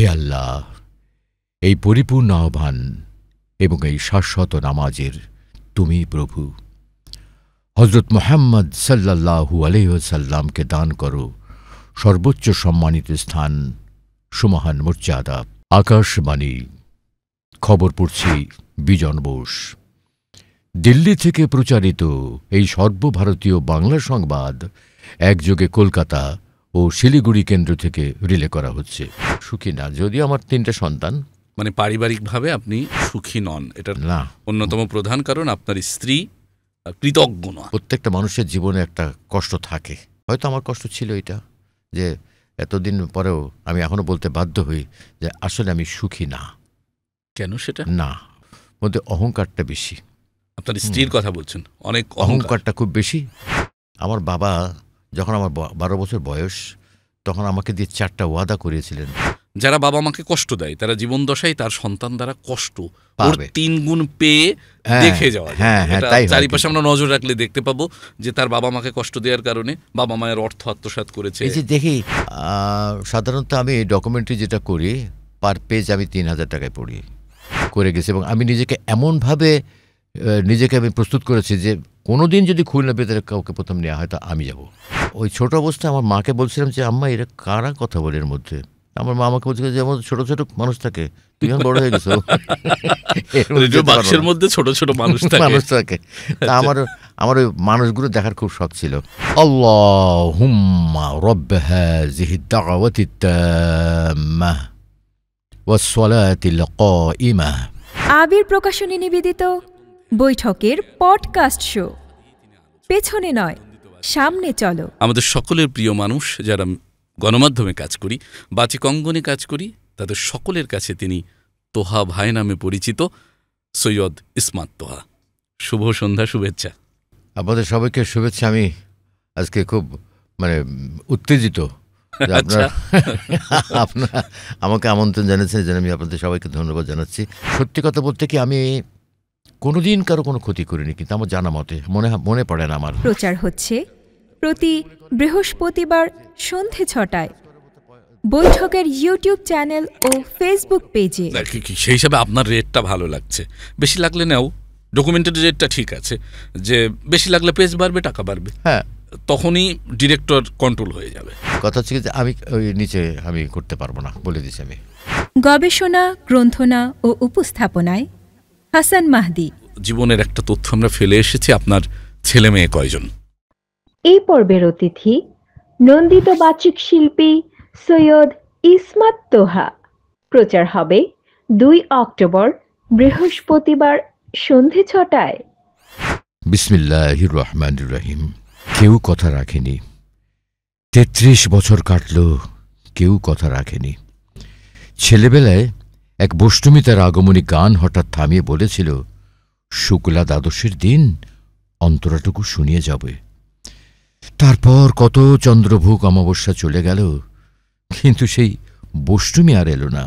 হে আল্লাহ, এই পরিপূর্ণ আহ্বান এবং এই শাশ্বত নামাজের তুমি প্রভু। হযরত মুহাম্মদ সাল্লাল্লাহু আলাইহি ওয়াসাল্লামকে দান করো সর্বোচ্চ সম্মানিত স্থান, সুমহান মর্যাদা। আকাশবাণী। খবর পড়ছি বিজন বোস। দিল্লি থেকে প্রচারিত এই সর্বভারতীয় বাংলা সংবাদ একযোগে কলকাতা ও শিলিগুড়ি কেন্দ্র থেকে রিলে করা হচ্ছে। সুখী না, যদিও আমার 3টে সন্তান। মানে পারিবারিকভাবে আপনি সুখী নন, এটা না, অন্যতম প্রধান কারণ আপনার স্ত্রী কৃতজ্ঞ নয়। প্রত্যেকটা মানুষের জীবনে একটা কষ্ট থাকে, হয়তো আমার কষ্ট ছিল এটা, যে এতদিন পরেও আমি এখনো বলতে বাধ্য হই যে আসলে আমি সুখী না। কেন সেটা? না, মধ্যে অহংকারটা বেশি। আপনার স্ত্রীর কথা বলছেন, অনেক অহংকারটা খুব বেশি। আমার বাবা যখন আমার 12 বছর বয়স, তখন আমাকে দিয়ে 4টা ওয়াদা করিয়েছিলেন। যারা বাবা মাকে কষ্ট দেয় তারা জীবন দশায় তার সন্তান দ্বারা কষ্ট পাবে 3 গুণ পেয়ে দেখে যাওয়া। চারিপাশে আমরা নজর রাখলে দেখতে পাবো যে তার বাবা মাকে কষ্ট দেওয়ার কারণে বাবা মায়ের অর্থ আত্মসাৎ করেছে। এই যে দেখি, সাধারণত আমি ডকুমেন্টারি যেটা করি, পার পেজ আমি 3000 টাকায় পড়ি করে গেছি, এবং আমি নিজেকে এমনভাবে আমি প্রস্তুত করেছি যে কোনোদিন যদি খুলনা ভেতরে কাউকে প্রথম নেওয়া হয় তা আমি যাব। ওই ছোট অবস্থায় আমার মাকে বলছিলাম যে আম্মা, এরা কারা কথা বলে এর মধ্যে? আমার মা আমাকে বলছে যে যেমন ছোট ছোট মানুষ থাকে, তুই এখন বড় হয়ে গেছো, বাক্সের মধ্যে ছোট ছোট মানুষ থাকে। তা আমার ওই মানুষগুলো দেখার খুব শখ ছিল। আল্লাহুম্মা রব্ব হাযিহি দাওয়াতি তাম্মাহ ওয়াস সালাতিল কাইমাহ। আবির প্রকাশনী নিবেদিত বৈঠকের পডকাস্ট শো পেছনে নয় সামনে চলো। আমাদের সকলের প্রিয় মানুষ যারা গণমাধ্যমে কাজ করি, বাচিক অঙ্গনে কাজ করি, তাদের সকলের কাছে তিনি তোহা ভাই নামে পরিচিত, সৈয়দ ইসমাত তোহা। শুভ সন্ধ্যা, শুভেচ্ছা। আপনাদের সবাইকে শুভেচ্ছা। আমি আজকে খুব উত্তেজিত, আপনারা আমাকে আমন্ত্রণ জানিয়েছেন, যেন আমি আপনাদের সবাইকে ধন্যবাদ জানাচ্ছি। সত্যি কথা বলতে কি, আমি কোনোদিন কারো কোনো ক্ষতি করিনি, কিন্তু আমার জানা মতে মনে পড়ে না আমার। প্রচার হচ্ছে প্রতি বৃহস্পতিবার সন্ধে 6টায় বৈঠকের ইউটিউব চ্যানেল ও ফেসবুক পেজে। সেই হিসাবে আপনার রেটটা ভালো লাগছে। বেশি লাগলে নাও, ডকুমেন্টারি রেটটা ঠিক আছে, যে বেশি লাগলে পেজ বাড়বে, টাকা বাড়বে, হ্যাঁ, তখনই ডিরেক্টর কন্ট্রোল হয়ে যাবে। কথা হচ্ছে যে আমি ওই নিচে আমি করতে পারবো না, বলে দিচ্ছি আমি। গবেষণা, গ্রন্থনা ও উপস্থাপনায় হাসান মাহদি। জীবনের একটা তথ্য আমরা ফেলে এসেছি, আপনার ছেলে মেয়ে কয়জন? এই পর্বের অতিথি নন্দিত বাচিক শিল্পী সৈয়দ ইসমাত তোহা। প্রচার হবে 2 অক্টোবর বৃহস্পতিবার সন্ধে 6টায়। বিসমিল্লাহির রহমানির রহিম। কেউ কথা রাখেনি। 33 বছর কাটল, কেউ কথা রাখেনি। ছেলেবেলায় এক বষ্টমী তার আগমনী গান হঠাৎ থামিয়ে বলেছিল, শুক্লা দ্বাদশীর দিন অন্তরাটুকু শুনিয়ে যাবে। তারপর কত চন্দ্রভোগ অমাবস্যা চলে গেল, কিন্তু সেই বষ্টমী আর এলো না।